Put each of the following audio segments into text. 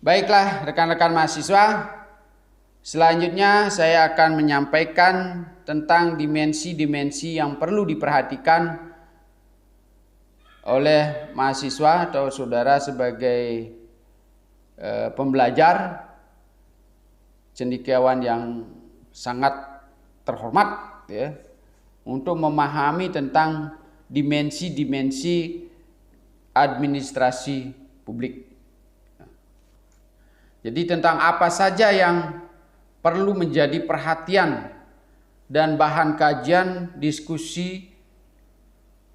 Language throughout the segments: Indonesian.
Baiklah rekan-rekan mahasiswa, selanjutnya saya akan menyampaikan tentang dimensi-dimensi yang perlu diperhatikan oleh mahasiswa atau saudara sebagai pembelajar cendekiawan yang sangat terhormat ya, untuk memahami tentang dimensi-dimensi administrasi publik. Jadi tentang apa saja yang perlu menjadi perhatian dan bahan kajian, diskusi,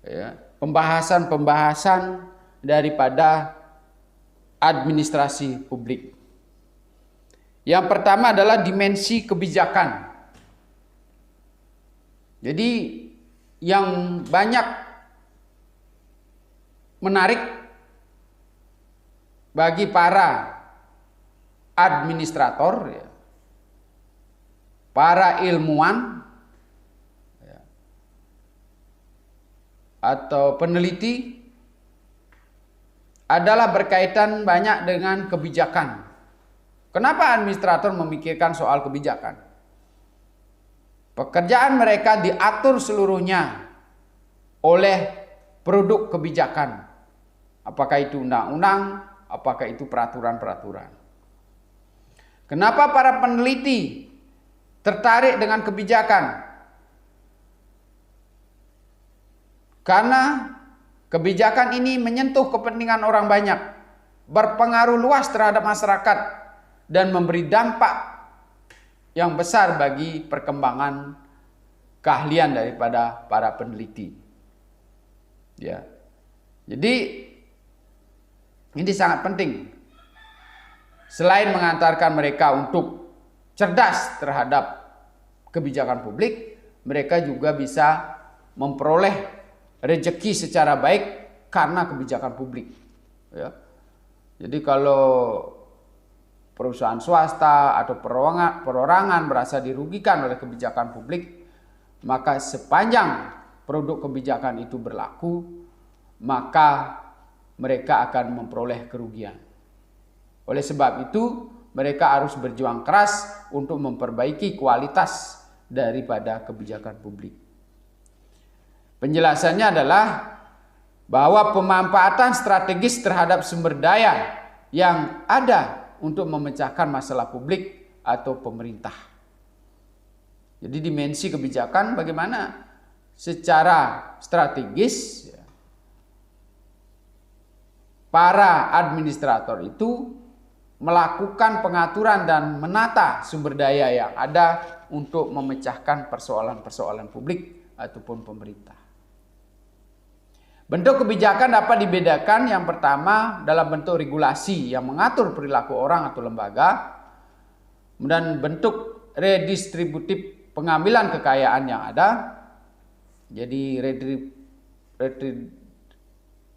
ya, pembahasan-pembahasan daripada administrasi publik. Yang pertama adalah dimensi kebijakan. Jadi yang banyak menarik bagi para administrator, ya, para ilmuwan ya, atau peneliti adalah berkaitan banyak dengan kebijakan. Kenapa administrator memikirkan soal kebijakan? Pekerjaan mereka diatur seluruhnya oleh produk kebijakan. Apakah itu undang-undang, apakah itu peraturan-peraturan. Kenapa para peneliti tertarik dengan kebijakan? Karena kebijakan ini menyentuh kepentingan orang banyak, berpengaruh luas terhadap masyarakat, dan memberi dampak yang besar bagi perkembangan keahlian daripada para peneliti. Ya. Jadi ini sangat penting. Selain mengantarkan mereka untuk cerdas terhadap kebijakan publik, mereka juga bisa memperoleh rezeki secara baik karena kebijakan publik. Ya. Jadi kalau perusahaan swasta atau perorangan merasa dirugikan oleh kebijakan publik, maka sepanjang produk kebijakan itu berlaku, maka mereka akan memperoleh kerugian. Oleh sebab itu, mereka harus berjuang keras untuk memperbaiki kualitas daripada kebijakan publik. Penjelasannya adalah bahwa pemanfaatan strategis terhadap sumber daya yang ada untuk memecahkan masalah publik atau pemerintah. Jadi dimensi kebijakan bagaimana secara strategis para administrator itu melakukan pengaturan dan menata sumber daya yang ada untuk memecahkan persoalan-persoalan publik ataupun pemerintah. Bentuk kebijakan dapat dibedakan, yang pertama dalam bentuk regulasi yang mengatur perilaku orang atau lembaga, dan bentuk redistributif pengambilan kekayaan yang ada. Jadi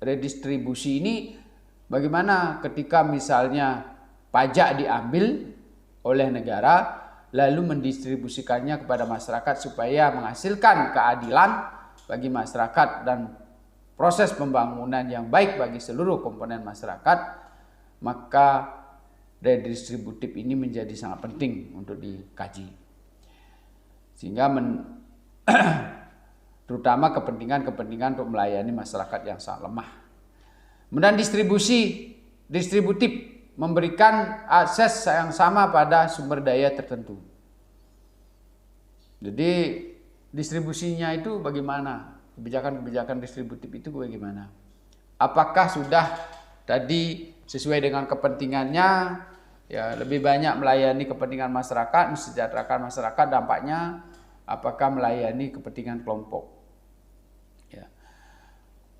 redistribusi ini bagaimana ketika misalnya pajak diambil oleh negara lalu mendistribusikannya kepada masyarakat supaya menghasilkan keadilan bagi masyarakat dan proses pembangunan yang baik bagi seluruh komponen masyarakat, maka redistributif ini menjadi sangat penting untuk dikaji. Sehingga terutama kepentingan-kepentingan untuk melayani masyarakat yang sangat lemah. Kemudian distributif memberikan akses yang sama pada sumber daya tertentu. Jadi distribusinya itu bagaimana? Kebijakan-kebijakan distributif itu bagaimana? Apakah sudah tadi sesuai dengan kepentingannya, ya lebih banyak melayani kepentingan masyarakat, mensejahterakan masyarakat, dampaknya apakah melayani kepentingan kelompok? Ya.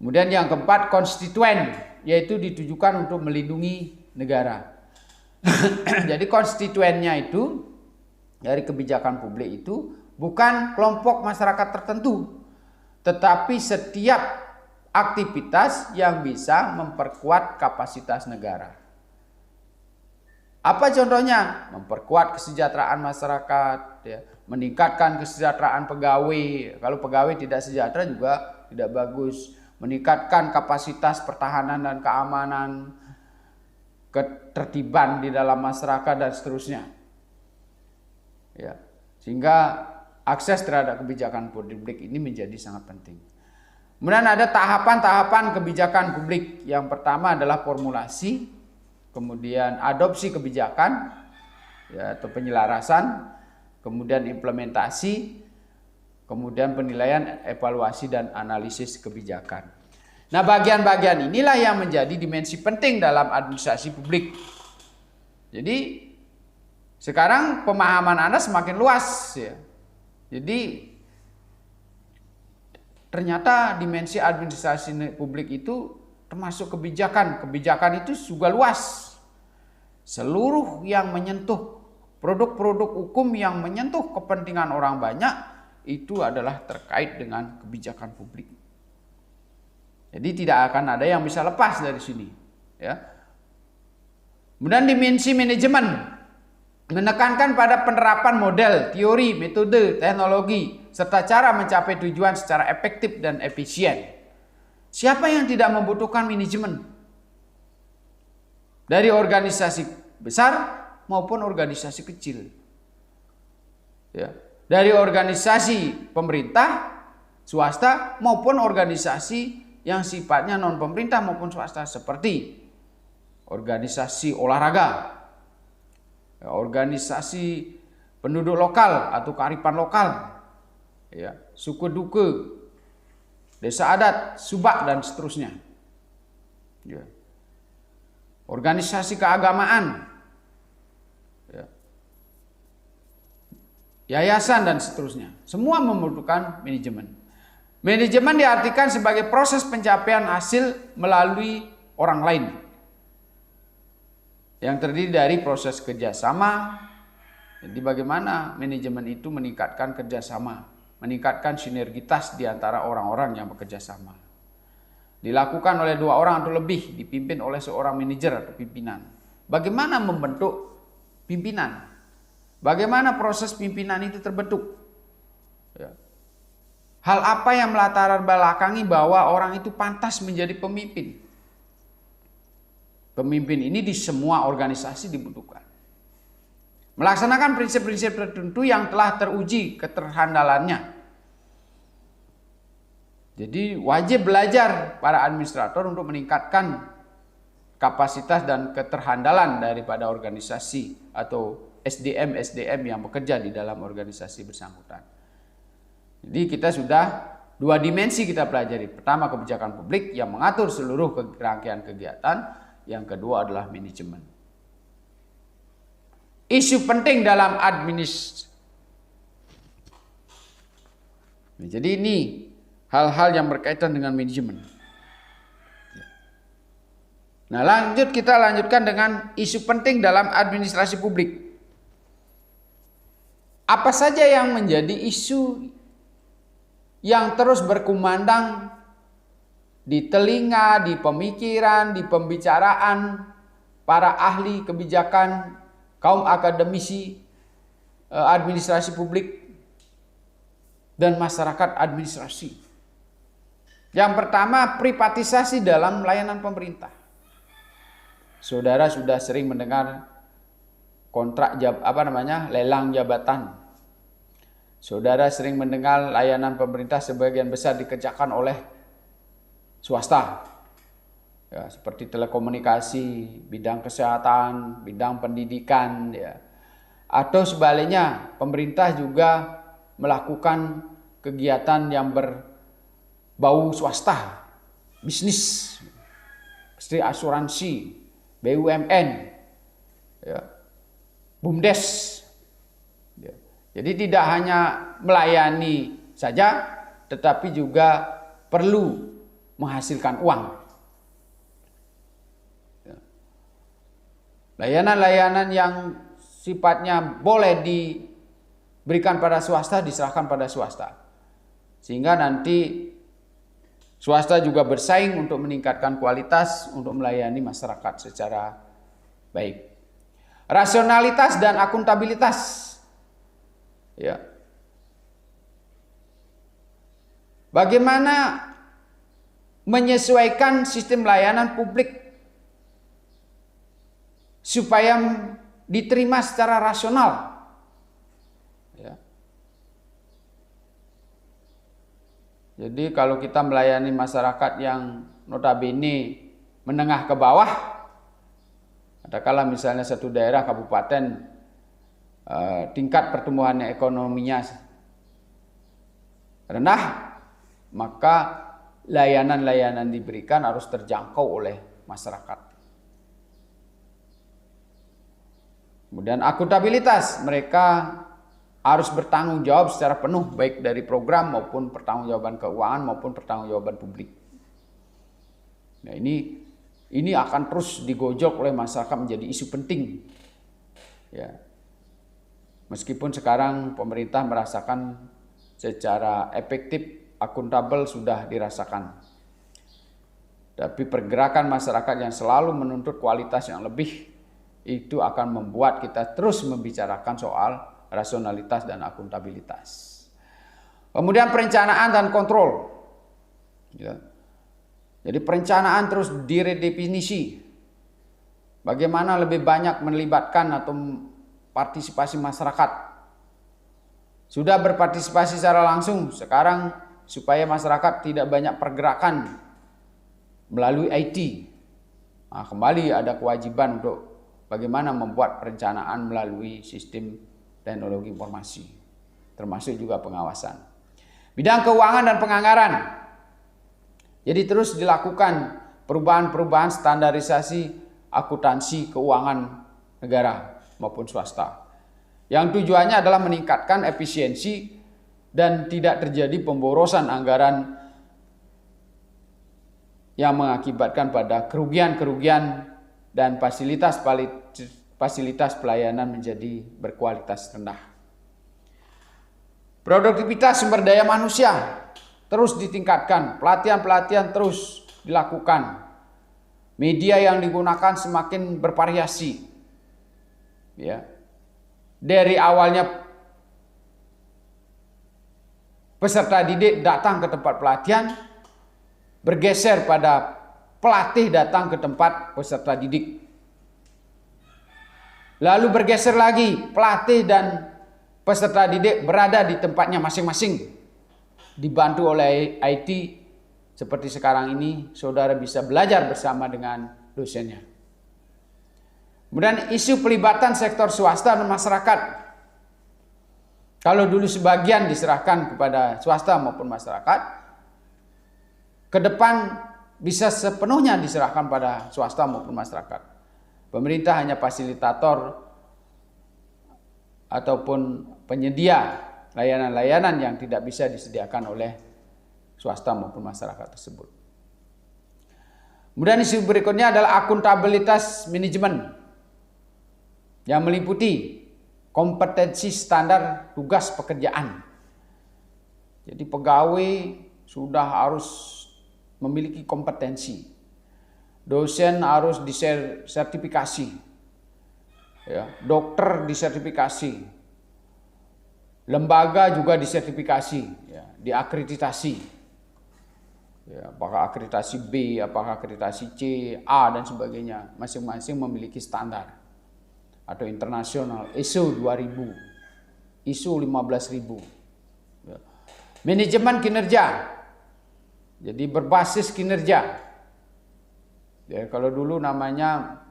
Kemudian yang keempat, konstituen, yaitu ditujukan untuk melindungi negara. Jadi konstituennya itu dari kebijakan publik itu bukan kelompok masyarakat tertentu, tetapi setiap aktivitas yang bisa memperkuat kapasitas negara. Apa contohnya? Memperkuat kesejahteraan masyarakat, ya, meningkatkan kesejahteraan pegawai. Kalau pegawai tidak sejahtera juga tidak bagus. Meningkatkan kapasitas pertahanan dan keamanan, ketertiban di dalam masyarakat dan seterusnya. Ya, sehingga akses terhadap kebijakan publik ini menjadi sangat penting. Kemudian ada tahapan-tahapan kebijakan publik. Yang pertama adalah formulasi, kemudian adopsi kebijakan ya, atau penyelarasan, kemudian implementasi, kemudian penilaian, evaluasi, dan analisis kebijakan. Nah, bagian-bagian inilah yang menjadi dimensi penting dalam administrasi publik. Jadi sekarang pemahaman Anda semakin luas ya. Jadi ternyata dimensi administrasi publik itu termasuk kebijakan. Kebijakan itu juga luas. Seluruh yang menyentuh produk-produk hukum yang menyentuh kepentingan orang banyak itu adalah terkait dengan kebijakan publik. Jadi tidak akan ada yang bisa lepas dari sini. Ya. Kemudian dimensi manajemen menekankan pada penerapan model, teori, metode, teknologi, serta cara mencapai tujuan secara efektif dan efisien. Siapa yang tidak membutuhkan manajemen? Dari organisasi besar maupun organisasi kecil. Ya. Dari organisasi pemerintah, swasta, maupun organisasi yang sifatnya non pemerintah maupun swasta seperti organisasi olahraga, organisasi penduduk lokal atau kearifan lokal, ya, suku duku, desa adat, subak, dan seterusnya. Ya. Organisasi keagamaan, ya, yayasan, dan seterusnya. Semua membutuhkan manajemen. Manajemen diartikan sebagai proses pencapaian hasil melalui orang lain, yang terdiri dari proses kerjasama. Jadi bagaimana manajemen itu meningkatkan kerjasama, meningkatkan sinergitas di antara orang-orang yang bekerja sama. Dilakukan oleh 2 orang atau lebih, dipimpin oleh seorang manajer atau pimpinan. Bagaimana membentuk pimpinan? Bagaimana proses pimpinan itu terbentuk? Ya. Hal apa yang melatar belakangi bahwa orang itu pantas menjadi pemimpin? Pemimpin ini di semua organisasi dibutuhkan. Melaksanakan prinsip-prinsip tertentu yang telah teruji keterhandalannya. Jadi wajib belajar para administrator untuk meningkatkan kapasitas dan keterhandalan daripada organisasi atau SDM yang bekerja di dalam organisasi bersangkutan. Jadi kita sudah 2 dimensi kita pelajari. Pertama, kebijakan publik yang mengatur seluruh rangkaian kegiatan. Yang kedua adalah manajemen. Isu penting dalam administrasi. Jadi ini hal-hal yang berkaitan dengan manajemen. Nah, kita lanjutkan dengan isu penting dalam administrasi publik. Apa saja yang menjadi isu yang terus berkumandang di telinga, di pemikiran, di pembicaraan para ahli kebijakan, kaum akademisi administrasi publik, dan masyarakat administrasi. Yang pertama, privatisasi dalam layanan pemerintah. Saudara sudah sering mendengar kontrak lelang jabatan. Saudara sering mendengar layanan pemerintah sebagian besar dikerjakan oleh swasta. Ya, seperti telekomunikasi, bidang kesehatan, bidang pendidikan, ya. Atau sebaliknya, pemerintah juga melakukan kegiatan yang berbau swasta, bisnis, seperti asuransi, BUMN, ya, BUMDes. Ya. Jadi tidak hanya melayani saja, tetapi juga perlu menghasilkan uang. Ya. Layanan-layanan yang sifatnya boleh diberikan pada swasta diserahkan pada swasta. Sehingga nanti swasta juga bersaing untuk meningkatkan kualitas untuk melayani masyarakat secara baik. Rasionalitas dan akuntabilitas. Ya. Bagaimana menyesuaikan sistem layanan publik supaya diterima secara rasional. Ya. Jadi kalau kita melayani masyarakat yang notabene menengah ke bawah, katakanlah misalnya satu daerah kabupaten tingkat pertumbuhan ekonominya rendah, maka layanan-layanan diberikan harus terjangkau oleh masyarakat. Kemudian akuntabilitas, mereka harus bertanggung jawab secara penuh baik dari program maupun pertanggungjawaban keuangan maupun pertanggungjawaban publik. Nah, ini akan terus digojok oleh masyarakat menjadi isu penting. Ya. Meskipun sekarang pemerintah merasakan secara efektif akuntabel sudah dirasakan. Tapi pergerakan masyarakat yang selalu menuntut kualitas yang lebih itu akan membuat kita terus membicarakan soal rasionalitas dan akuntabilitas. Kemudian perencanaan dan kontrol. Ya. Jadi perencanaan terus diredefinisi. Bagaimana lebih banyak melibatkan atau partisipasi masyarakat. Sudah berpartisipasi secara langsung, sekarang supaya masyarakat tidak banyak pergerakan melalui IT. Nah, kembali ada kewajiban untuk bagaimana membuat perencanaan melalui sistem teknologi informasi, termasuk juga pengawasan. Bidang keuangan dan penganggaran. Jadi terus dilakukan perubahan-perubahan standarisasi akuntansi keuangan negara maupun swasta. Yang tujuannya adalah meningkatkan efisiensi dan tidak terjadi pemborosan anggaran yang mengakibatkan pada kerugian-kerugian dan fasilitas pelayanan menjadi berkualitas rendah. Produktivitas sumber daya manusia terus ditingkatkan, pelatihan-pelatihan terus dilakukan. Media yang digunakan semakin bervariasi. Ya. Dari awalnya peserta didik datang ke tempat pelatihan, bergeser pada pelatih datang ke tempat peserta didik. Lalu bergeser lagi, pelatih dan peserta didik berada di tempatnya masing-masing. Dibantu oleh IT, seperti sekarang ini, saudara bisa belajar bersama dengan dosennya. Kemudian isu pelibatan sektor swasta dan masyarakat. Kalau dulu sebagian diserahkan kepada swasta maupun masyarakat, ke depan bisa sepenuhnya diserahkan pada swasta maupun masyarakat. Pemerintah hanya fasilitator ataupun penyedia layanan-layanan yang tidak bisa disediakan oleh swasta maupun masyarakat tersebut. Kemudian isu berikutnya adalah akuntabilitas manajemen yang meliputi kompetensi standar tugas pekerjaan. Jadi pegawai sudah harus memiliki kompetensi. Dosen harus disertifikasi. Ya, dokter disertifikasi. Lembaga juga disertifikasi, ya, diakreditasi. Ya, apakah akreditasi B, apakah akreditasi C, A dan sebagainya. Masing-masing memiliki standar. Atau internasional, ISO 2000, ISO 15000. Ya. Manajemen kinerja. Jadi berbasis kinerja. Ya, kalau dulu namanya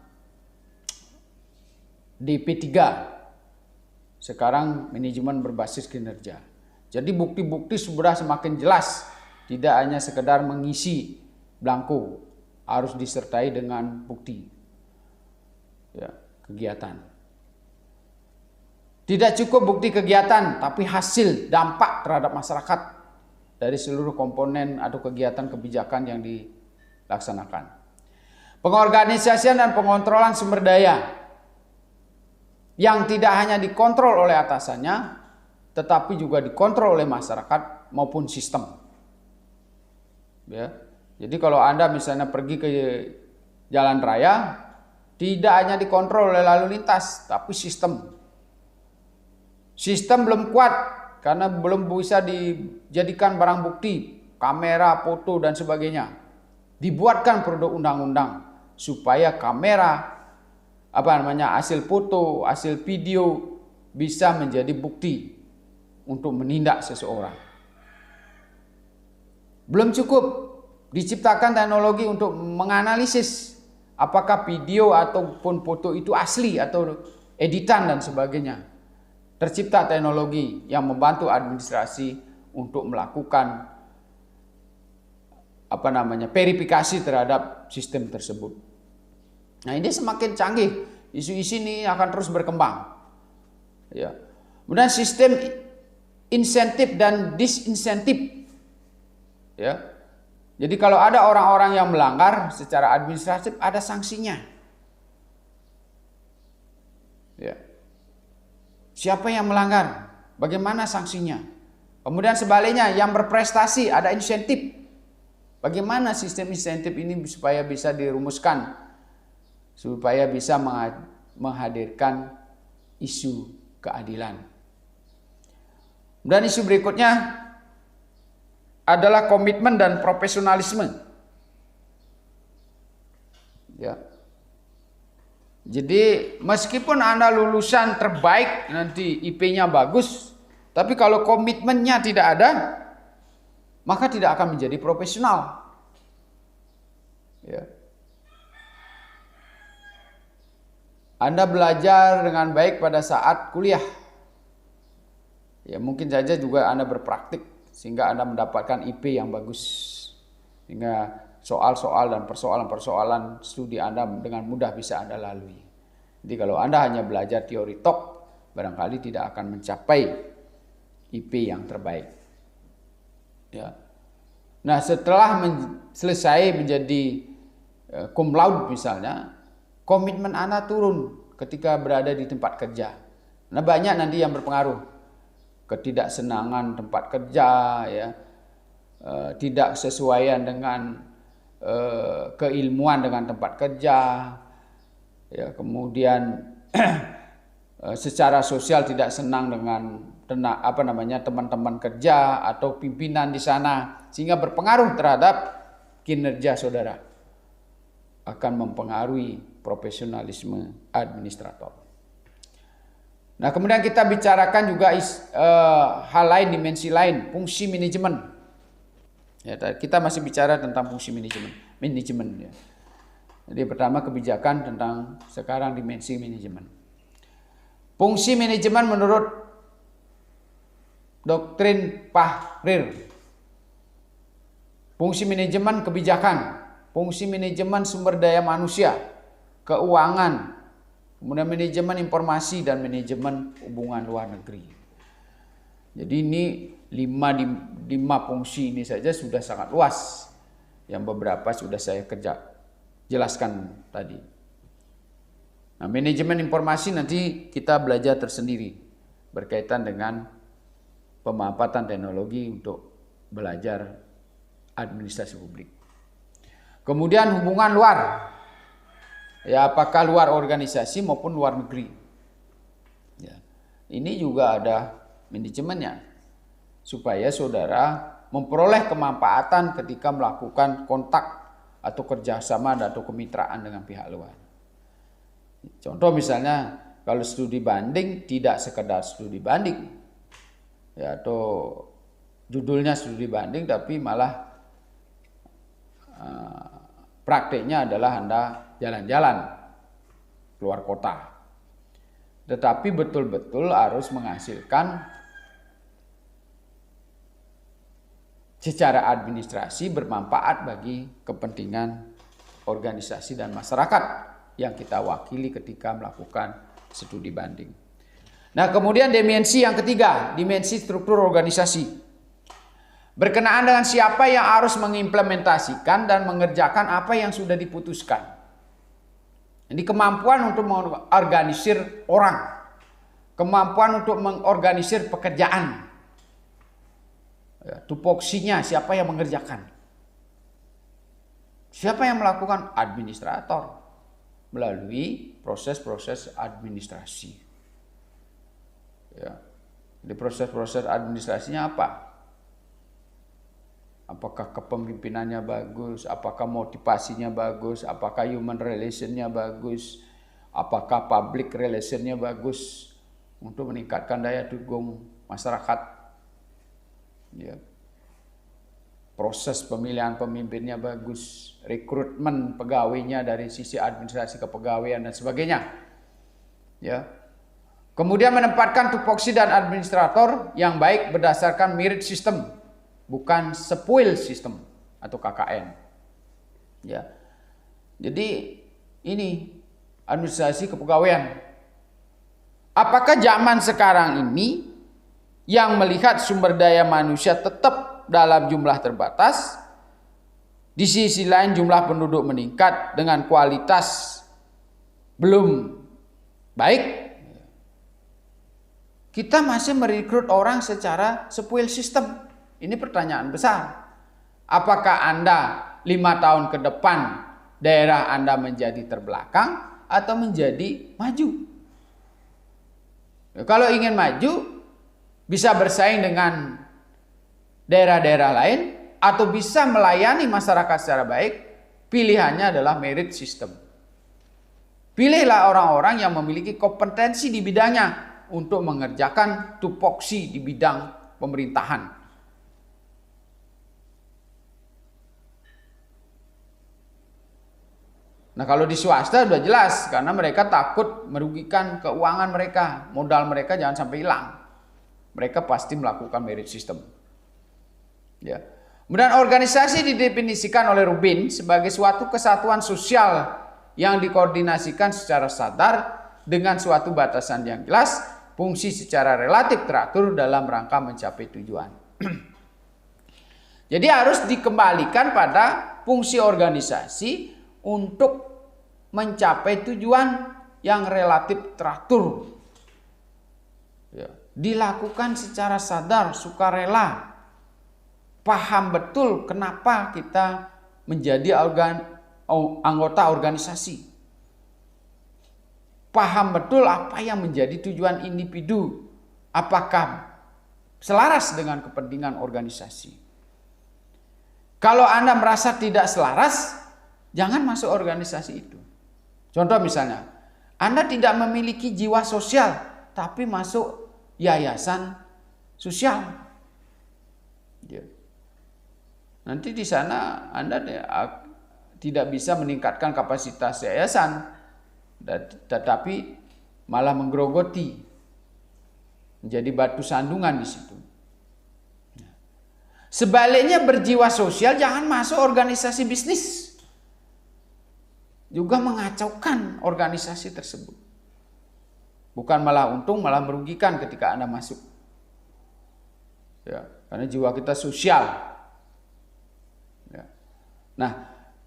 DP3. Sekarang manajemen berbasis kinerja. Jadi bukti-bukti sudah semakin jelas. Tidak hanya sekedar mengisi blanko. Harus disertai dengan bukti. Ya, kegiatan. Tidak cukup bukti kegiatan, tapi hasil dampak terhadap masyarakat dari seluruh komponen atau kegiatan kebijakan yang dilaksanakan. Pengorganisasian dan pengontrolan sumber daya yang tidak hanya dikontrol oleh atasannya, tetapi juga dikontrol oleh masyarakat maupun sistem. Ya. Jadi kalau Anda misalnya pergi ke jalan raya, tidak hanya dikontrol oleh lalu lintas, tapi sistem. Sistem belum kuat karena belum bisa dijadikan barang bukti, kamera, foto dan sebagainya. Dibuatkan produk undang-undang supaya kamera hasil foto, hasil video bisa menjadi bukti untuk menindak seseorang. Belum cukup diciptakan teknologi untuk menganalisis apakah video ataupun foto itu asli atau editan dan sebagainya. Tercipta teknologi yang membantu administrasi untuk melakukan verifikasi terhadap sistem tersebut. Nah, ini semakin canggih, isu-isu ini akan terus berkembang. Ya. Kemudian sistem insentif dan disinsentif. Ya. Jadi kalau ada orang-orang yang melanggar secara administratif ada sanksinya. Ya. Siapa yang melanggar? Bagaimana sanksinya? Kemudian sebaliknya yang berprestasi ada insentif. Bagaimana sistem insentif ini supaya bisa dirumuskan, supaya bisa menghadirkan isu keadilan. Dan isu berikutnya adalah komitmen dan profesionalisme. Ya. Jadi meskipun Anda lulusan terbaik, nanti IP-nya bagus, tapi kalau komitmennya tidak ada, maka tidak akan menjadi profesional. Ya. Anda belajar dengan baik pada saat kuliah. Ya, mungkin saja juga Anda berpraktik sehingga Anda mendapatkan IP yang bagus. Sehingga soal-soal dan persoalan-persoalan studi Anda dengan mudah bisa Anda lalui. Jadi kalau Anda hanya belajar teori tok, barangkali tidak akan mencapai IP yang terbaik. Ya. Nah, setelah selesai menjadi cum laude misalnya, komitmen Anda turun ketika berada di tempat kerja. Nah, banyak nanti yang berpengaruh. Ketidaksenangan tempat kerja, ya, tidak sesuaian dengan keilmuan dengan tempat kerja, ya, kemudian secara sosial tidak senang dengan teman-teman kerja atau pimpinan di sana, sehingga berpengaruh terhadap kinerja saudara, akan mempengaruhi profesionalisme administrator. Nah, kemudian kita bicarakan juga hal lain, dimensi lain, fungsi manajemen. Ya, kita masih bicara tentang fungsi manajemen. Ya. Jadi pertama kebijakan, tentang sekarang dimensi manajemen. Fungsi manajemen menurut doktrin Fahrir. Fungsi manajemen kebijakan, fungsi manajemen sumber daya manusia, keuangan, kemudian manajemen informasi dan manajemen hubungan luar negeri. Jadi ini lima fungsi ini saja sudah sangat luas. Yang beberapa sudah saya jelaskan tadi. Nah, manajemen informasi nanti kita belajar tersendiri berkaitan dengan pemanfaatan teknologi untuk belajar administrasi publik. Kemudian hubungan luar, ya, apakah luar organisasi maupun luar negeri. Ya, ini juga ada manajemennya supaya saudara memperoleh kemanfaatan ketika melakukan kontak atau kerjasama atau kemitraan dengan pihak luar. Contoh misalnya kalau studi banding tidak sekedar studi banding, ya, atau judulnya studi banding tapi malah prakteknya adalah Anda jalan-jalan keluar kota. Tetapi betul-betul harus menghasilkan secara administrasi bermanfaat bagi kepentingan organisasi dan masyarakat yang kita wakili ketika melakukan studi banding. Nah, kemudian dimensi yang ketiga, dimensi struktur organisasi. Berkenaan dengan siapa yang harus mengimplementasikan dan mengerjakan apa yang sudah diputuskan. Jadi kemampuan untuk mengorganisir orang, kemampuan untuk mengorganisir pekerjaan. Ya, tupoksinya siapa yang mengerjakan? Siapa yang melakukan? Administrator melalui proses-proses administrasi. Ya. Di proses-proses administrasinya apa? Apakah kepemimpinannya bagus? Apakah motivasinya bagus? Apakah human relationnya bagus? apakah public relationnya bagus untuk meningkatkan daya dukung masyarakat, ya. Proses pemilihan pemimpinnya bagus, rekrutmen pegawainya dari sisi administrasi kepegawaian dan sebagainya, ya. Kemudian menempatkan tupoksi dan administrator yang baik berdasarkan merit system, bukan sepuil system atau KKN, ya. Jadi ini administrasi kepegawaian. Apakah zaman sekarang ini yang melihat sumber daya manusia tetap dalam jumlah terbatas, di sisi lain jumlah penduduk meningkat dengan kualitas belum baik, kita masih merekrut orang secara sepuil sistem? Ini pertanyaan besar. Apakah Anda 5 tahun ke depan daerah Anda menjadi terbelakang atau menjadi maju? Kalau ingin maju, bisa bersaing dengan daerah-daerah lain atau bisa melayani masyarakat secara baik, pilihannya adalah merit system. Pilihlah orang-orang yang memiliki kompetensi di bidangnya untuk mengerjakan tupoksi di bidang pemerintahan. Nah, kalau di swasta sudah jelas, karena mereka takut merugikan keuangan mereka, modal mereka jangan sampai hilang. Mereka pasti melakukan merit system. Ya. Kemudian organisasi didefinisikan oleh Rubin sebagai suatu kesatuan sosial yang dikoordinasikan secara sadar dengan suatu batasan yang jelas, fungsi secara relatif teratur dalam rangka mencapai tujuan. Jadi harus dikembalikan pada fungsi organisasi untuk mencapai tujuan yang relatif teratur. Ya. Dilakukan secara sadar, sukarela. Paham betul kenapa kita menjadi anggota organisasi. Paham betul apa yang menjadi tujuan individu. Apakah selaras dengan kepentingan organisasi. Kalau Anda merasa tidak selaras, jangan masuk organisasi itu. Contoh misalnya, Anda tidak memiliki jiwa sosial, tapi masuk yayasan sosial. Ya. Nanti di sana Anda tidak bisa meningkatkan kapasitas yayasan, tetapi malah menggerogoti, menjadi batu sandungan di situ. Sebaliknya berjiwa sosial jangan masuk organisasi bisnis, juga mengacaukan organisasi tersebut. Bukan malah untung, malah merugikan ketika Anda masuk. Ya, karena jiwa kita sosial. Nah,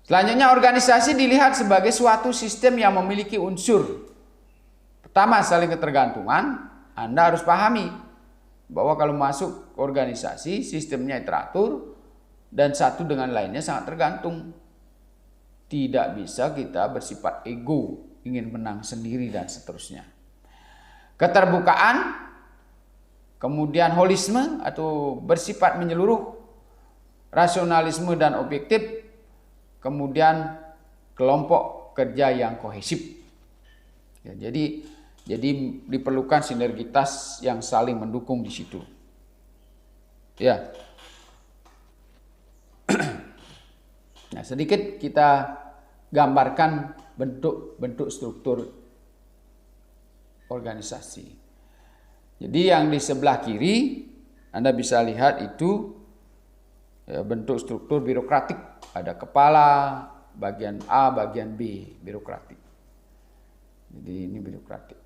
selanjutnya organisasi dilihat sebagai suatu sistem yang memiliki unsur. Pertama, saling ketergantungan. Anda harus pahami bahwa kalau masuk organisasi, sistemnya teratur dan satu dengan lainnya sangat tergantung. Tidak bisa kita bersifat ego, ingin menang sendiri dan seterusnya. Keterbukaan, kemudian holisme atau bersifat menyeluruh, rasionalisme dan objektif, kemudian kelompok kerja yang kohesif. Ya, jadi diperlukan sinergitas yang saling mendukung di situ. Ya. Nah, sedikit kita gambarkan bentuk struktur organisasi. Jadi yang di sebelah kiri Anda bisa lihat itu ya, bentuk struktur birokratik. Ada kepala, bagian A, bagian B, birokratik. Jadi ini birokratik.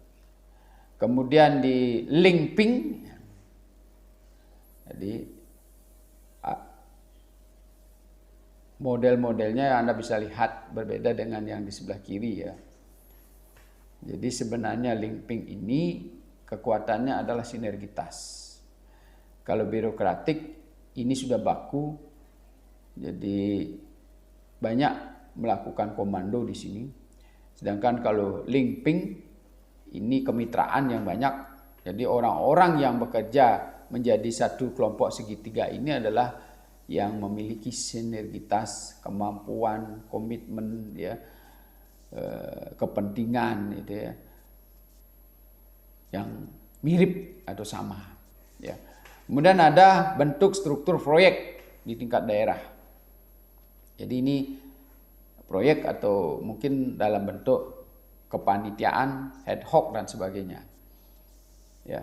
Kemudian di Lingping, jadi model-modelnya Anda bisa lihat berbeda dengan yang di sebelah kiri ya. Jadi sebenarnya Lingping ini kekuatannya adalah sinergitas. Kalau birokratik ini sudah baku. Jadi banyak melakukan komando di sini. Sedangkan kalau Lingping ini kemitraan yang banyak. Jadi orang-orang yang bekerja menjadi satu kelompok segitiga ini adalah yang memiliki sinergitas, kemampuan, komitmen ya, kepentingan gitu ya, yang mirip atau sama. Ya. Kemudian ada bentuk struktur proyek di tingkat daerah. Jadi ini proyek atau mungkin dalam bentuk kepanitiaan, ad hoc dan sebagainya. Ya.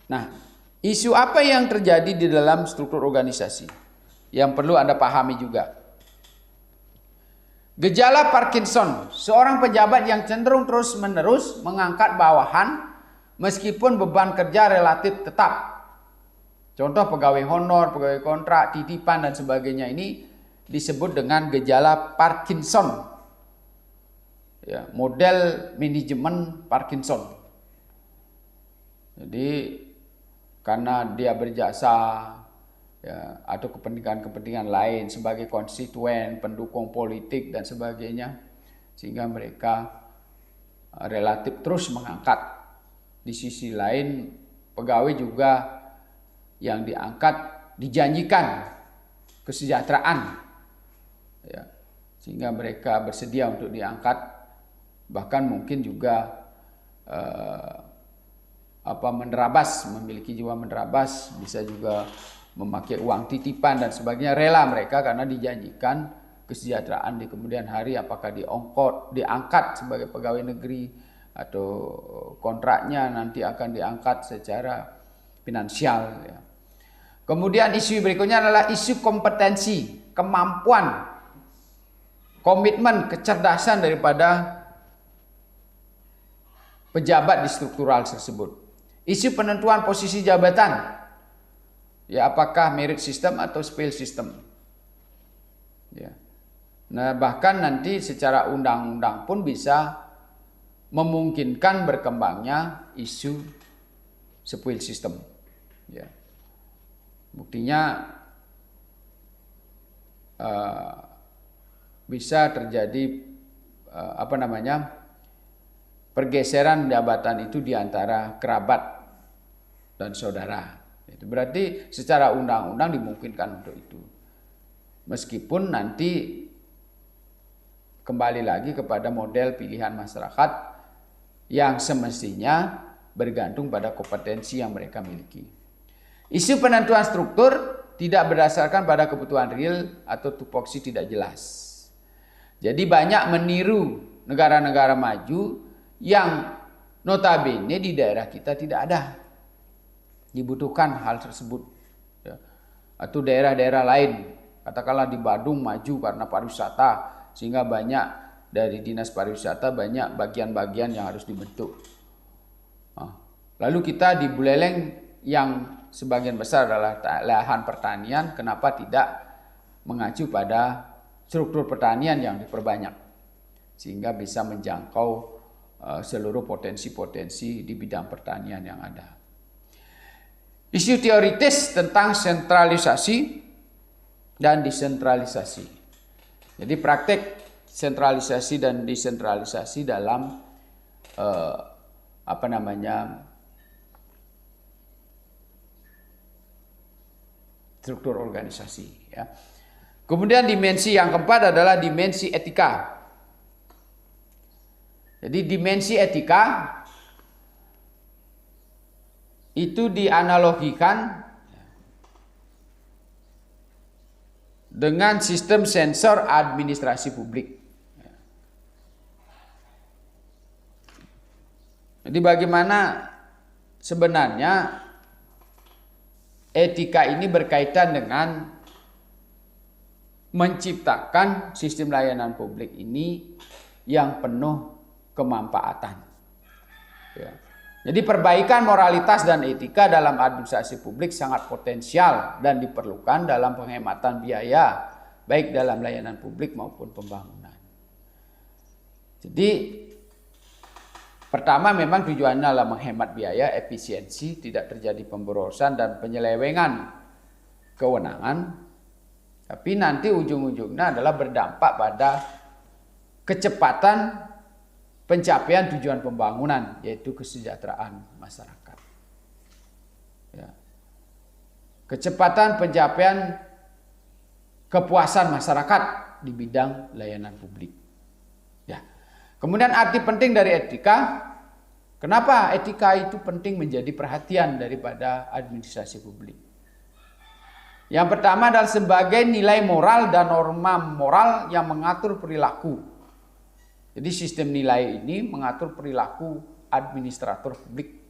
Nah, isu apa yang terjadi di dalam struktur organisasi yang perlu Anda pahami juga? Gejala Parkinson, seorang pejabat yang cenderung terus-menerus mengangkat bawahan meskipun beban kerja relatif tetap. Contoh pegawai honor, pegawai kontrak, titipan dan sebagainya ini disebut dengan gejala Parkinson. Ya, model manajemen Parkinson. Jadi karena dia berjasa ya, atau kepentingan-kepentingan lain sebagai konstituen, pendukung politik dan sebagainya, sehingga mereka relatif terus mengangkat. Di sisi lain pegawai juga yang diangkat dijanjikan kesejahteraan, ya, sehingga mereka bersedia untuk diangkat, bahkan mungkin juga menerabas, memiliki jiwa menerabas, bisa juga memakai uang titipan dan sebagainya, rela mereka karena dijanjikan kesejahteraan di kemudian hari, apakah diangkat sebagai pegawai negeri atau kontraknya nanti akan diangkat secara finansial. Ya. Kemudian isu berikutnya adalah isu kompetensi, kemampuan, komitmen, kecerdasan daripada pejabat di struktural tersebut. Isu penentuan posisi jabatan. Ya, apakah merit system atau skill system. Ya. Nah, bahkan nanti secara undang-undang pun bisa memungkinkan berkembangnya isu skill system. Ya. Buktinya bisa terjadi pergeseran jabatan itu di antara kerabat dan saudara. Itu berarti secara undang-undang dimungkinkan untuk itu. Meskipun nanti kembali lagi kepada model pilihan masyarakat yang semestinya bergantung pada kompetensi yang mereka miliki. Isu penentuan struktur tidak berdasarkan pada kebutuhan real atau tupoksi tidak jelas. Jadi banyak meniru negara-negara maju yang notabene di daerah kita tidak ada. Dibutuhkan hal tersebut. Ya. Atau daerah-daerah lain, katakanlah di Badung maju karena pariwisata, sehingga banyak dari dinas pariwisata banyak bagian-bagian yang harus dibentuk. Lalu kita di Buleleng yang sebagian besar adalah lahan pertanian, kenapa tidak mengacu pada struktur pertanian yang diperbanyak sehingga bisa menjangkau seluruh potensi-potensi di bidang pertanian yang ada. Isu teoritis tentang sentralisasi dan desentralisasi. Jadi praktek sentralisasi dan desentralisasi dalam struktur organisasi. Ya. Kemudian dimensi yang keempat adalah dimensi etika. Jadi dimensi etika itu dianalogikan dengan sistem sensor administrasi publik. Jadi bagaimana sebenarnya etika ini berkaitan dengan menciptakan sistem layanan publik ini yang penuh kemanfaatan. Ya. Jadi perbaikan moralitas dan etika dalam administrasi publik sangat potensial dan diperlukan dalam penghematan biaya, baik dalam layanan publik maupun pembangunan. Jadi pertama memang tujuannya adalah menghemat biaya, efisiensi, tidak terjadi pemborosan dan penyelewengan kewenangan. Tapi nanti ujung-ujungnya adalah berdampak pada kecepatan pencapaian tujuan pembangunan, yaitu kesejahteraan masyarakat. Ya. Kecepatan pencapaian kepuasan masyarakat di bidang layanan publik. Ya. Kemudian arti penting dari etika, kenapa etika itu penting menjadi perhatian daripada administrasi publik? Yang pertama adalah sebagai nilai moral dan norma moral yang mengatur perilaku. Jadi sistem nilai ini mengatur perilaku administrator publik.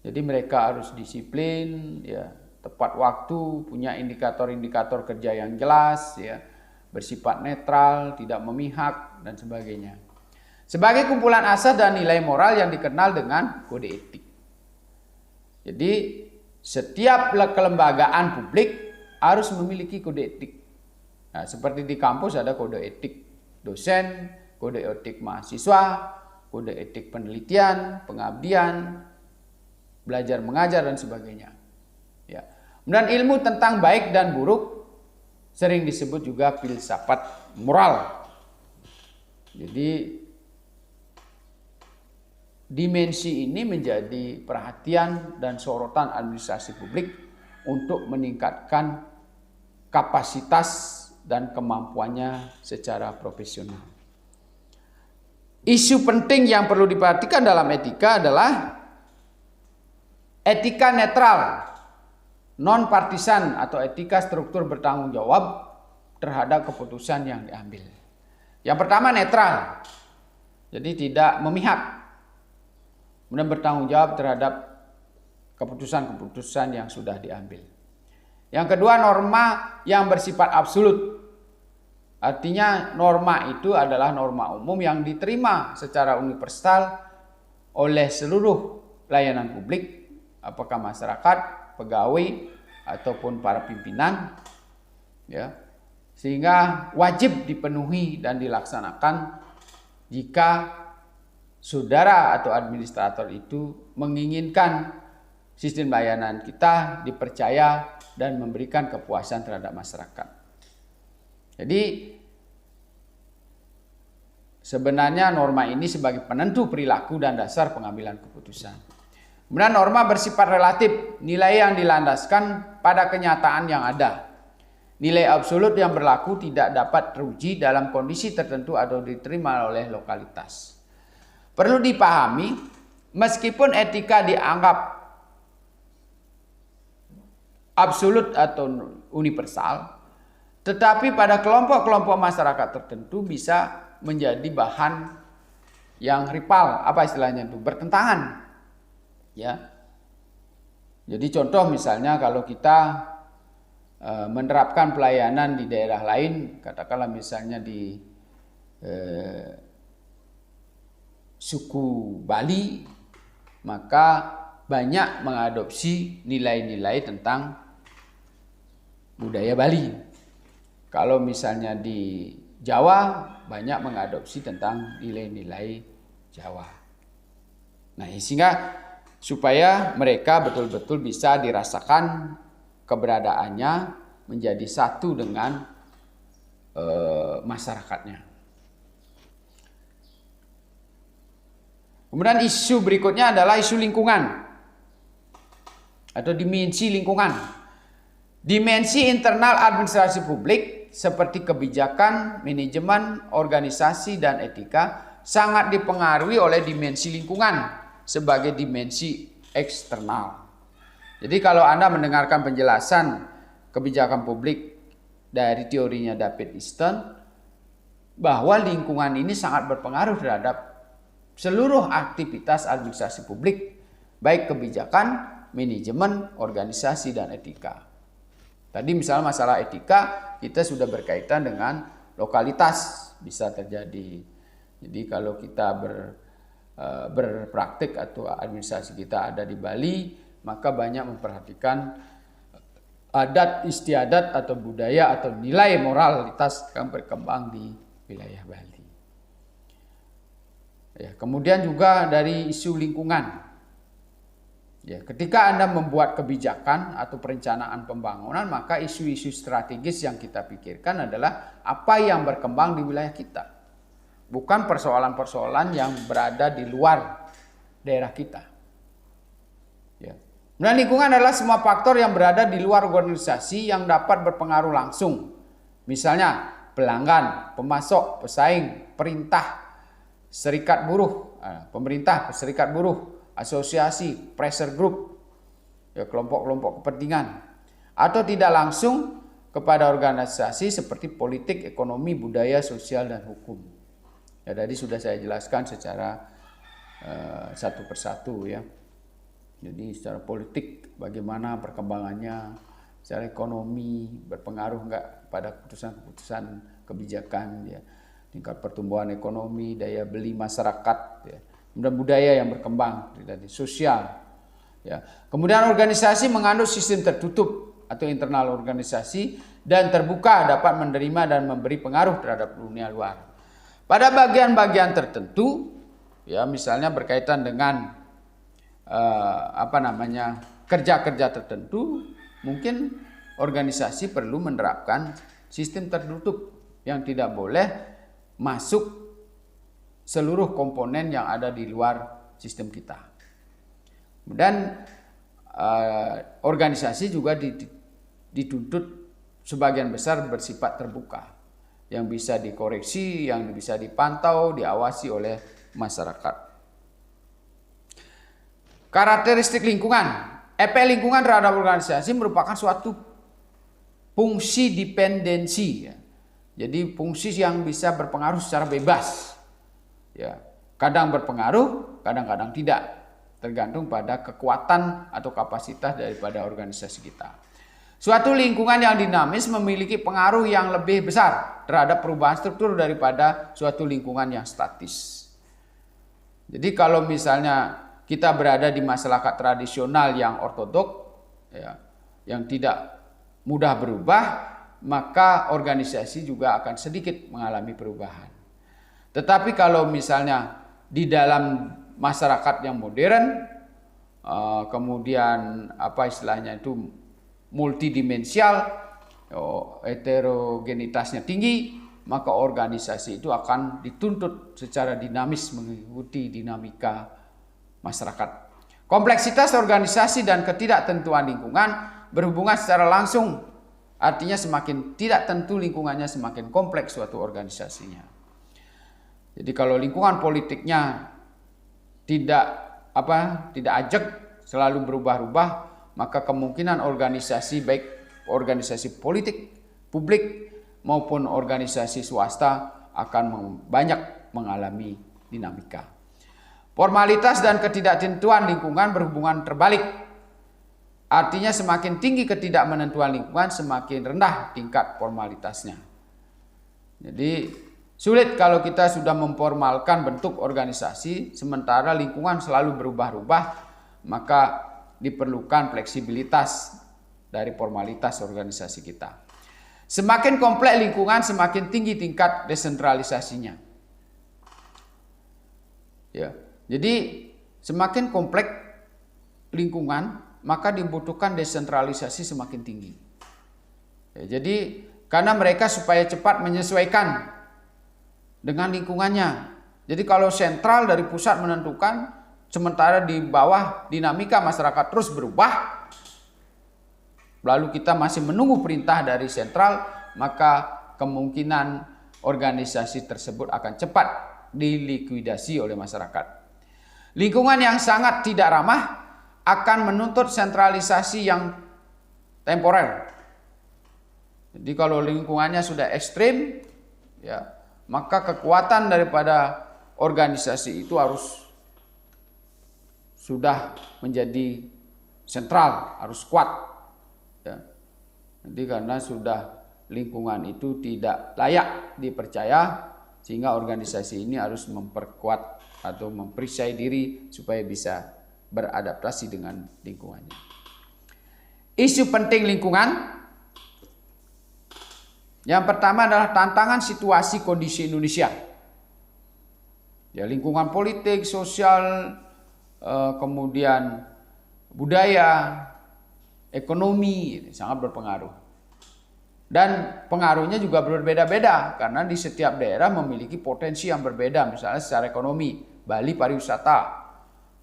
Jadi mereka harus disiplin, ya, tepat waktu, punya indikator-indikator kerja yang jelas, ya, bersifat netral, tidak memihak, dan sebagainya. Sebagai kumpulan asas dan nilai moral yang dikenal dengan kode etik. Jadi setiap kelembagaan publik harus memiliki kode etik. Nah, seperti di kampus ada kode etik dosen, kode etik mahasiswa, kode etik penelitian, pengabdian, belajar mengajar, dan sebagainya. Ya. Dan ilmu tentang baik dan buruk sering disebut juga filsafat moral. Jadi dimensi ini menjadi perhatian dan sorotan administrasi publik untuk meningkatkan kapasitas dan kemampuannya secara profesional. Isu penting yang perlu diperhatikan dalam etika adalah etika netral, non partisan atau etika struktur bertanggung jawab terhadap keputusan yang diambil. Yang pertama netral, jadi tidak memihak, kemudian bertanggung jawab terhadap keputusan-keputusan yang sudah diambil. Yang kedua norma yang bersifat absolut, artinya norma itu adalah norma umum yang diterima secara universal oleh seluruh layanan publik, apakah masyarakat, pegawai, ataupun para pimpinan, ya, sehingga wajib dipenuhi dan dilaksanakan jika saudara atau administrator itu menginginkan sistem layanan kita dipercaya dan memberikan kepuasan terhadap masyarakat. Jadi sebenarnya norma ini sebagai penentu perilaku dan dasar pengambilan keputusan. Kemudian norma bersifat relatif, nilai yang dilandaskan pada kenyataan yang ada. Nilai absolut yang berlaku tidak dapat teruji dalam kondisi tertentu atau diterima oleh lokalitas. Perlu dipahami, meskipun etika dianggap absolut atau universal, tetapi pada kelompok-kelompok masyarakat tertentu bisa menjadi bahan yang rival, apa istilahnya itu, bertentangan. Ya, jadi contoh misalnya kalau kita menerapkan pelayanan di daerah lain, katakanlah misalnya di suku Bali, maka banyak mengadopsi nilai-nilai tentang budaya Bali. Kalau misalnya di Jawa, banyak mengadopsi tentang nilai-nilai Jawa. Nah, sehingga supaya mereka betul-betul bisa dirasakan keberadaannya menjadi satu dengan masyarakatnya. Kemudian isu berikutnya adalah isu lingkungan atau dimensi lingkungan. Dimensi internal administrasi publik seperti kebijakan, manajemen, organisasi, dan etika sangat dipengaruhi oleh dimensi lingkungan sebagai dimensi eksternal. Jadi kalau Anda mendengarkan penjelasan kebijakan publik dari teorinya David Easton, bahwa lingkungan ini sangat berpengaruh terhadap seluruh aktivitas administrasi publik, baik kebijakan, manajemen, organisasi, dan etika. Tadi misalnya masalah etika, kita sudah berkaitan dengan lokalitas bisa terjadi. Jadi kalau kita berpraktik atau administrasi kita ada di Bali, maka banyak memperhatikan adat istiadat atau budaya atau nilai moralitas yang berkembang di wilayah Bali. Ya, kemudian juga dari isu lingkungan. Ya, ketika Anda membuat kebijakan atau perencanaan pembangunan, maka isu-isu strategis yang kita pikirkan adalah apa yang berkembang di wilayah kita. Bukan persoalan-persoalan yang berada di luar daerah kita. Ya. Dan lingkungan adalah semua faktor yang berada di luar organisasi yang dapat berpengaruh langsung Misalnya pelanggan, pemasok, pesaing, perintah, serikat buruh, pemerintah, serikat buruh, asosiasi, pressure group, ya, kelompok-kelompok kepentingan, atau tidak langsung kepada organisasi seperti politik, ekonomi, budaya, sosial, dan hukum. Ya, tadi sudah saya jelaskan secara satu persatu ya. Jadi secara politik bagaimana perkembangannya, secara ekonomi berpengaruh enggak pada keputusan-keputusan kebijakan ya, tingkat pertumbuhan ekonomi, daya beli masyarakat ya, kemudian budaya yang berkembang, dari sosial ya. Kemudian organisasi mengandung sistem tertutup atau internal organisasi dan terbuka, dapat menerima dan memberi pengaruh terhadap dunia luar. Pada bagian-bagian tertentu ya, misalnya berkaitan dengan kerja-kerja tertentu, mungkin organisasi perlu menerapkan sistem tertutup yang tidak boleh masuk seluruh komponen yang ada di luar sistem kita. Dan organisasi juga dituntut sebagian besar bersifat terbuka, yang bisa dikoreksi, yang bisa dipantau, diawasi oleh masyarakat. Karakteristik lingkungan. Efek lingkungan terhadap organisasi merupakan suatu fungsi dependensi ya. Jadi fungsi yang bisa berpengaruh secara bebas. Ya, kadang berpengaruh, kadang-kadang tidak, tergantung pada kekuatan atau kapasitas daripada organisasi kita. Suatu lingkungan yang dinamis memiliki pengaruh yang lebih besar terhadap perubahan struktur daripada suatu lingkungan yang statis. Jadi kalau misalnya kita berada di masyarakat tradisional yang ortodok, ya, yang tidak mudah berubah, maka organisasi juga akan sedikit mengalami perubahan. Tetapi kalau misalnya di dalam masyarakat yang modern, kemudian multidimensial, heterogenitasnya tinggi, maka organisasi itu akan dituntut secara dinamis mengikuti dinamika masyarakat. Kompleksitas organisasi dan ketidaktentuan lingkungan berhubungan secara langsung. Artinya semakin tidak tentu lingkungannya, semakin kompleks suatu organisasinya. Jadi kalau lingkungan politiknya tidak ajak, selalu berubah-ubah, maka kemungkinan organisasi, baik organisasi politik, publik maupun organisasi swasta, akan banyak mengalami dinamika. Formalitas dan ketidaktentuan lingkungan berhubungan terbalik. Artinya semakin tinggi ketidakmenentuan lingkungan, semakin rendah tingkat formalitasnya. Jadi sulit kalau kita sudah memformalkan bentuk organisasi, sementara lingkungan selalu berubah-ubah, maka diperlukan fleksibilitas dari formalitas organisasi kita. Semakin kompleks lingkungan, semakin tinggi tingkat desentralisasinya. Ya, jadi semakin kompleks lingkungan, maka dibutuhkan desentralisasi semakin tinggi. Ya, jadi karena mereka supaya cepat menyesuaikan dengan lingkungannya. Jadi kalau sentral dari pusat menentukan, sementara di bawah dinamika masyarakat terus berubah, lalu kita masih menunggu perintah dari sentral, maka kemungkinan organisasi tersebut akan cepat dilikuidasi oleh masyarakat. Lingkungan yang sangat tidak ramah akan menuntut sentralisasi yang temporer. Jadi kalau lingkungannya sudah ekstrim, ya, maka kekuatan daripada organisasi itu harus sudah menjadi sentral, harus kuat. Ya. Jadi karena sudah lingkungan itu tidak layak dipercaya, sehingga organisasi ini harus memperkuat atau memperisai diri supaya bisa beradaptasi dengan lingkungannya. Isu penting lingkungan. Yang pertama adalah tantangan situasi kondisi Indonesia. Ya, lingkungan politik, sosial, kemudian budaya, ekonomi sangat berpengaruh. Dan pengaruhnya juga berbeda-beda karena di setiap daerah memiliki potensi yang berbeda. Misalnya secara ekonomi, Bali pariwisata,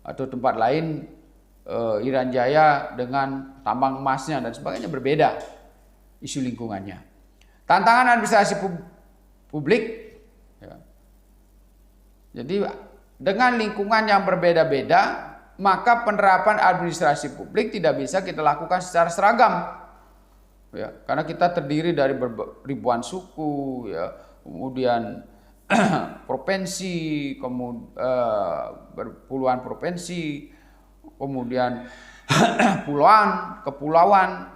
atau tempat lain Irian Jaya dengan tambang emasnya dan sebagainya berbeda isu lingkungannya. Tantangan administrasi publik, ya. Jadi dengan lingkungan yang berbeda-beda, maka penerapan administrasi publik tidak bisa kita lakukan secara seragam, ya, karena kita terdiri dari ribuan suku, ya, kemudian provinsi, berpuluhan provinsi, kemudian kepulauan,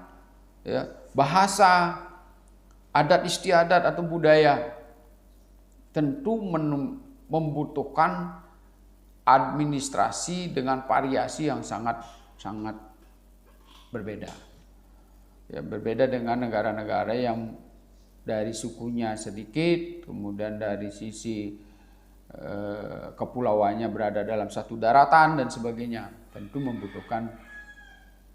ya, bahasa, adat istiadat atau budaya, tentu membutuhkan administrasi dengan variasi yang sangat berbeda. Ya, berbeda dengan negara-negara yang dari sukunya sedikit, kemudian dari sisi kepulauannya berada dalam satu daratan dan sebagainya. Tentu membutuhkan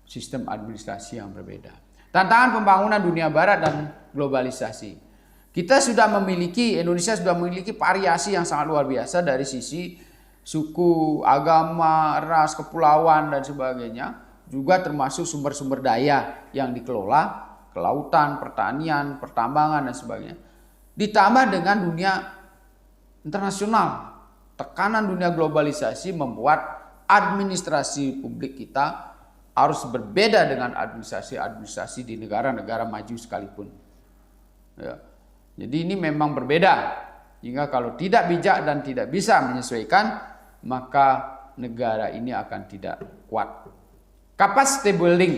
sistem administrasi yang berbeda. Tantangan pembangunan dunia barat dan globalisasi. Indonesia sudah memiliki variasi yang sangat luar biasa dari sisi suku, agama, ras, kepulauan dan sebagainya, juga termasuk sumber-sumber daya yang dikelola, kelautan, pertanian, pertambangan dan sebagainya. Ditambah dengan dunia internasional, tekanan dunia globalisasi membuat administrasi publik kita harus berbeda dengan administrasi di negara-negara maju sekalipun. Ya. Jadi ini memang berbeda. Hingga kalau tidak bijak dan tidak bisa menyesuaikan, maka negara ini akan tidak kuat. Capacity building.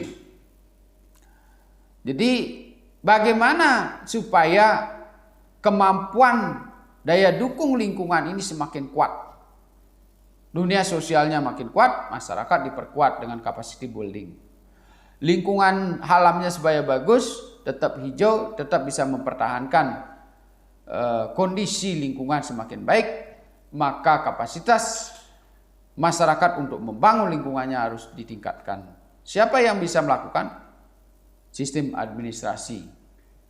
Jadi bagaimana supaya kemampuan daya dukung lingkungan ini semakin kuat. Dunia sosialnya makin kuat, masyarakat diperkuat dengan capacity building. Lingkungan alamnya supaya bagus, tetap hijau, tetap bisa mempertahankan kondisi lingkungan semakin baik, maka kapasitas masyarakat untuk membangun lingkungannya harus ditingkatkan. Siapa yang bisa melakukan? Sistem administrasi.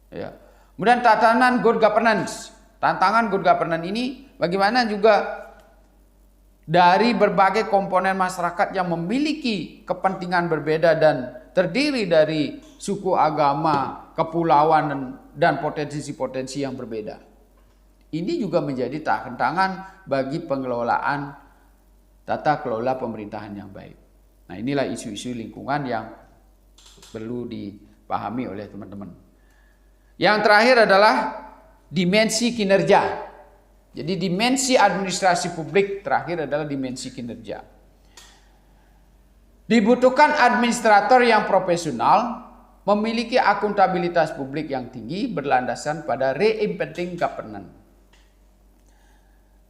Ya. Kemudian tatanan good governance. Tantangan good governance ini bagaimana juga dari berbagai komponen masyarakat yang memiliki kepentingan berbeda dan terdiri dari suku, agama, kepulauan dan potensi-potensi yang berbeda. Ini juga menjadi tantangan bagi pengelolaan tata kelola pemerintahan yang baik. Nah, inilah isu-isu lingkungan yang perlu dipahami oleh teman-teman. Yang terakhir adalah dimensi kinerja. Jadi dimensi administrasi publik terakhir adalah dimensi kinerja. Dibutuhkan administrator yang profesional, memiliki akuntabilitas publik yang tinggi, berlandasan pada re-implementing governance.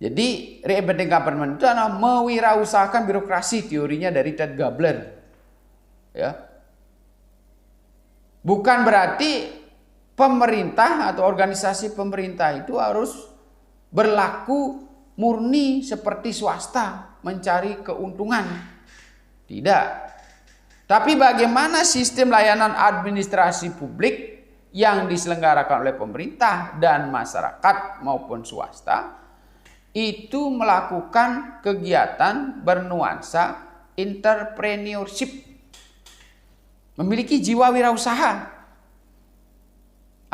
Jadi re-implementing governance itu adalah mewirausahakan birokrasi, teorinya dari Ted Gabler. Ya. Bukan berarti pemerintah atau organisasi pemerintah itu harus berlaku murni seperti swasta, mencari keuntungan. Tidak. Tapi bagaimana sistem layanan administrasi publik yang diselenggarakan oleh pemerintah dan masyarakat maupun swasta itu melakukan kegiatan bernuansa entrepreneurship, memiliki jiwa wirausaha.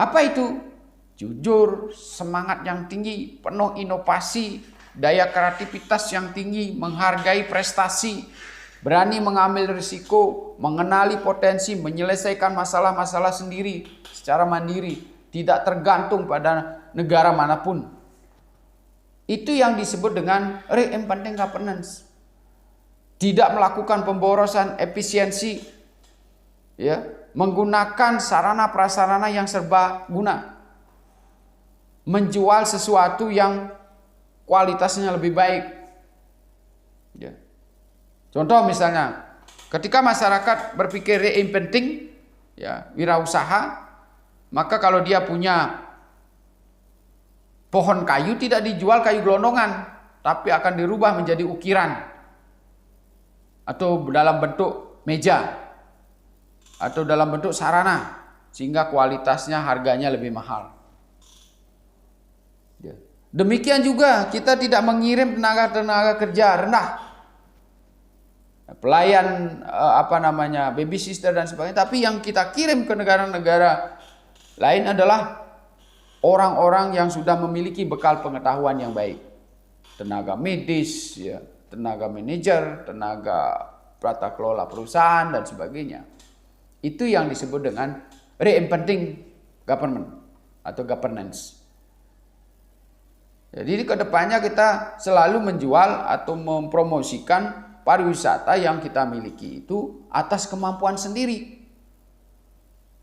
Apa itu? Jujur, semangat yang tinggi, penuh inovasi, daya kreativitas yang tinggi, menghargai prestasi, berani mengambil risiko, mengenali potensi, menyelesaikan masalah-masalah sendiri secara mandiri, tidak tergantung pada negara manapun. Itu yang disebut dengan re-implementing governance. Tidak melakukan pemborosan efisiensi, ya, menggunakan sarana prasarana yang serba guna, menjual sesuatu yang kualitasnya lebih baik. Ya. Contoh misalnya, ketika masyarakat berpikir re-implementing, ya, wirausaha, maka kalau dia punya pohon kayu tidak dijual kayu gelondongan, tapi akan dirubah menjadi ukiran atau dalam bentuk meja atau dalam bentuk sarana, sehingga kualitasnya, harganya lebih mahal. Demikian juga kita tidak mengirim tenaga kerja rendah, pelayan baby sister dan sebagainya, tapi yang kita kirim ke negara-negara lain adalah orang-orang yang sudah memiliki bekal pengetahuan yang baik. Tenaga medis, ya, tenaga manajer, tenaga tata kelola perusahaan dan sebagainya. Itu yang disebut dengan reinventing government atau governance. Jadi kedepannya kita selalu menjual atau mempromosikan pariwisata yang kita miliki itu atas kemampuan sendiri.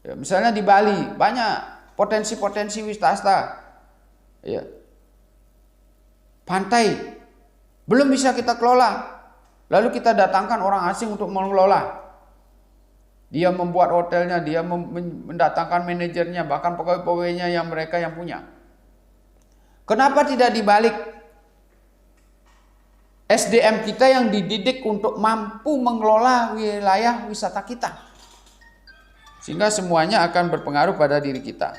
Ya, misalnya di Bali banyak potensi-potensi wisata. Ya. Pantai belum bisa kita kelola. Lalu kita datangkan orang asing untuk mengelola. Dia membuat hotelnya, dia mendatangkan manajernya, bahkan pegawai-pegawainya yang mereka yang punya. Kenapa tidak dibalik? SDM kita yang dididik untuk mampu mengelola wilayah wisata kita. Sehingga semuanya akan berpengaruh pada diri kita.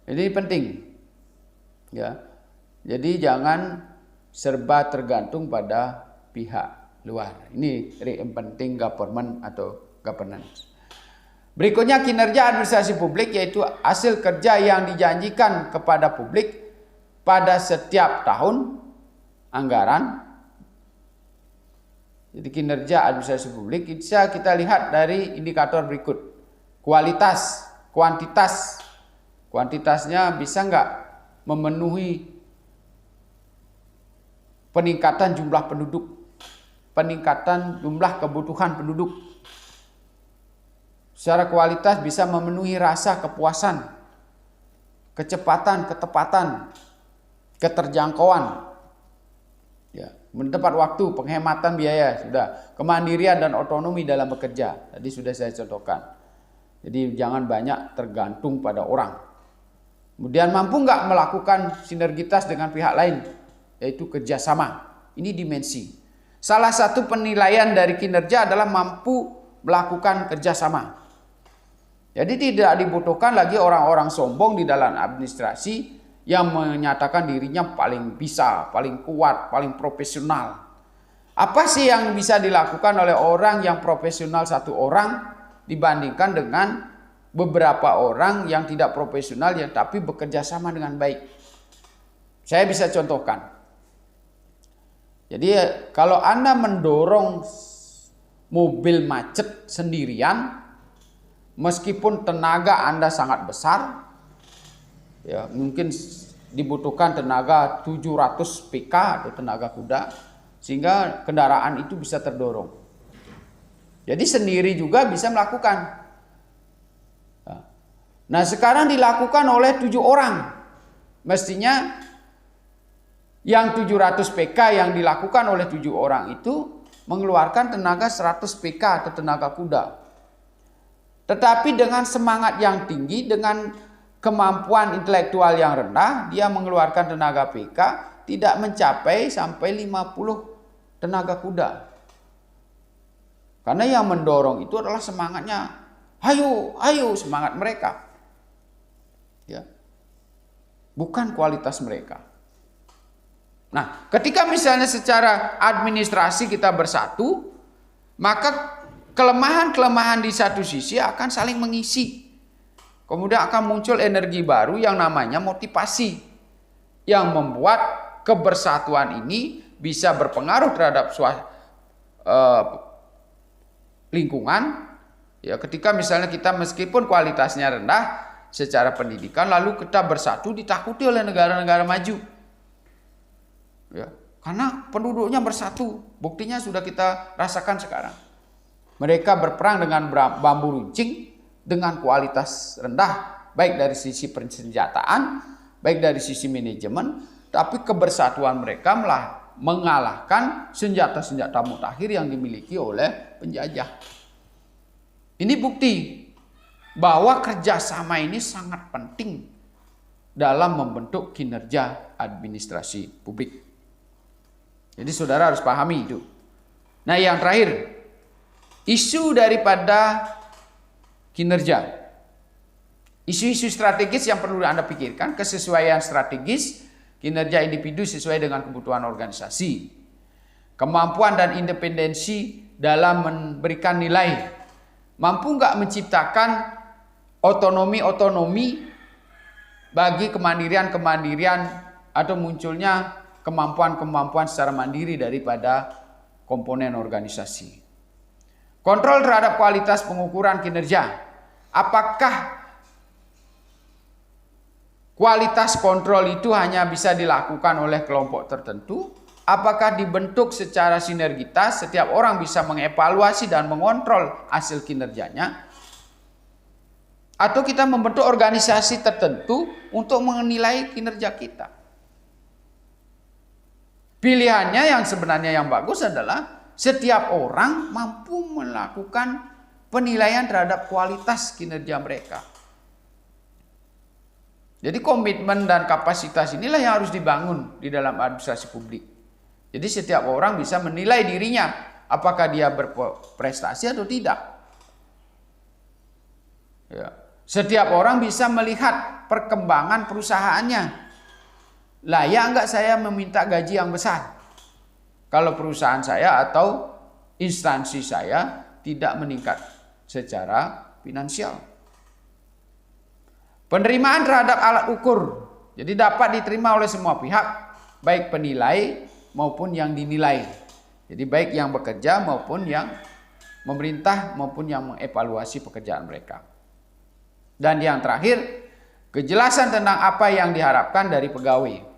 Jadi penting. Ya. Jadi jangan serba tergantung pada pihak luar. Ini reinventing government atau governance. Berikutnya kinerja administrasi publik, yaitu hasil kerja yang dijanjikan kepada publik pada setiap tahun anggaran. Jadi kinerja administrasi publik bisa kita lihat dari indikator berikut. Kualitas, kuantitas. Kuantitasnya bisa nggak memenuhi peningkatan jumlah penduduk, peningkatan jumlah kebutuhan penduduk. Secara kualitas bisa memenuhi rasa kepuasan, kecepatan, ketepatan, keterjangkauan, ya, tepat waktu, penghematan biaya, sudah, kemandirian dan otonomi dalam bekerja. Tadi sudah saya contohkan. Jadi jangan banyak tergantung pada orang. Kemudian mampu nggak melakukan sinergitas dengan pihak lain, yaitu kerjasama. Ini dimensi. Salah satu penilaian dari kinerja adalah mampu melakukan kerjasama. Jadi tidak dibutuhkan lagi orang-orang sombong di dalam administrasi yang menyatakan dirinya paling bisa, paling kuat, paling profesional. Apa sih yang bisa dilakukan oleh orang yang profesional satu orang dibandingkan dengan beberapa orang yang tidak profesional yang tapi bekerja sama dengan baik? Saya bisa contohkan. Jadi kalau Anda mendorong mobil macet sendirian, meskipun tenaga Anda sangat besar, ya mungkin dibutuhkan tenaga 700 PK atau tenaga kuda, sehingga kendaraan itu bisa terdorong. Jadi sendiri juga bisa melakukan. Nah sekarang dilakukan oleh 7 orang. Mestinya yang 700 PK yang dilakukan oleh 7 orang itu mengeluarkan tenaga 100 PK atau tenaga kuda. Tetapi dengan semangat yang tinggi, dengan kemampuan intelektual yang rendah, dia mengeluarkan tenaga PK tidak mencapai sampai 50 tenaga kuda. Karena yang mendorong itu adalah semangatnya, ayo, ayo, semangat mereka. Ya. Bukan kualitas mereka. Nah, ketika misalnya secara administrasi kita bersatu, maka kelemahan-kelemahan di satu sisi akan saling mengisi. Kemudian akan muncul energi baru yang namanya motivasi, yang membuat kebersatuan ini bisa berpengaruh terhadap lingkungan. Ya, ketika misalnya kita meskipun kualitasnya rendah secara pendidikan, lalu kita bersatu ditakuti oleh negara-negara maju. Ya, karena penduduknya bersatu, buktinya sudah kita rasakan sekarang. Mereka berperang dengan bambu runcing dengan kualitas rendah, baik dari sisi persenjataan, baik dari sisi manajemen, tapi kebersatuan mereka mengalahkan senjata-senjata mutakhir yang dimiliki oleh penjajah. Ini bukti bahwa kerjasama ini sangat penting dalam membentuk kinerja administrasi publik. Jadi saudara harus pahami itu. Nah yang terakhir, isu daripada kinerja. Isu-isu strategis yang perlu Anda pikirkan, kesesuaian strategis, kinerja individu sesuai dengan kebutuhan organisasi, kemampuan dan independensi dalam memberikan nilai? Mampu nggak menciptakan otonomi bagi kemandirian atau munculnya kemampuan secara mandiri daripada komponen organisasi. Kontrol terhadap kualitas pengukuran kinerja. Apakah kualitas kontrol itu hanya bisa dilakukan oleh kelompok tertentu? Apakah dibentuk secara sinergitas, setiap orang bisa mengevaluasi dan mengontrol hasil kinerjanya? Atau kita membentuk organisasi tertentu untuk menilai kinerja kita? Pilihannya yang sebenarnya yang bagus adalah setiap orang mampu melakukan penilaian terhadap kualitas kinerja mereka. Jadi komitmen dan kapasitas inilah yang harus dibangun di dalam administrasi publik. Jadi setiap orang bisa menilai dirinya apakah dia berprestasi atau tidak. Ya. Setiap orang bisa melihat perkembangan perusahaannya. Layak enggak saya meminta gaji yang besar? Kalau perusahaan saya atau instansi saya tidak meningkat secara finansial. Penerimaan terhadap alat ukur. Jadi dapat diterima oleh semua pihak, baik penilai maupun yang dinilai. Jadi baik yang bekerja maupun yang memerintah maupun yang mengevaluasi pekerjaan mereka. Dan yang terakhir, kejelasan tentang apa yang diharapkan dari pegawai.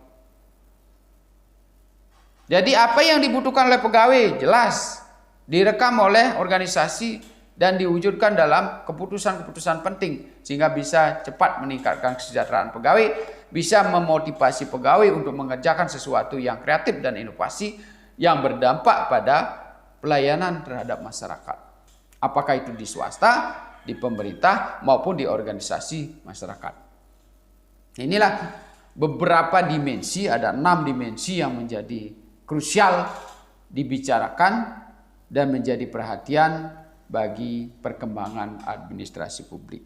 Jadi apa yang dibutuhkan oleh pegawai jelas direkam oleh organisasi dan diwujudkan dalam keputusan-keputusan penting sehingga bisa cepat meningkatkan kesejahteraan pegawai, bisa memotivasi pegawai untuk mengerjakan sesuatu yang kreatif dan inovasi yang berdampak pada pelayanan terhadap masyarakat. Apakah itu di swasta, di pemerintah maupun di organisasi masyarakat. Inilah beberapa dimensi, ada 6 dimensi yang menjadi krusial dibicarakan dan menjadi perhatian bagi perkembangan administrasi publik.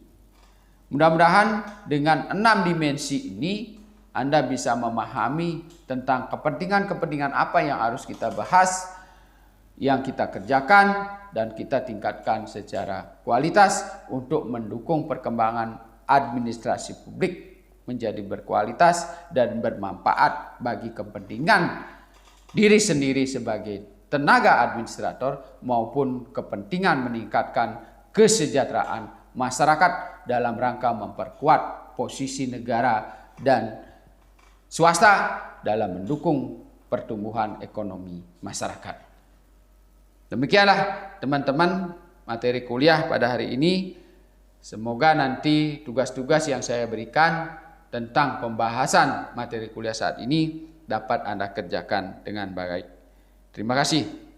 Mudah-mudahan dengan 6 dimensi ini Anda bisa memahami tentang kepentingan-kepentingan apa yang harus kita bahas, yang kita kerjakan dan kita tingkatkan secara kualitas untuk mendukung perkembangan administrasi publik menjadi berkualitas dan bermanfaat bagi kepentingan diri sendiri sebagai tenaga administrator maupun kepentingan meningkatkan kesejahteraan masyarakat dalam rangka memperkuat posisi negara dan swasta dalam mendukung pertumbuhan ekonomi masyarakat. Demikianlah teman-teman materi kuliah pada hari ini. Semoga nanti tugas-tugas yang saya berikan tentang pembahasan materi kuliah saat ini dapat Anda kerjakan dengan baik. Terima kasih.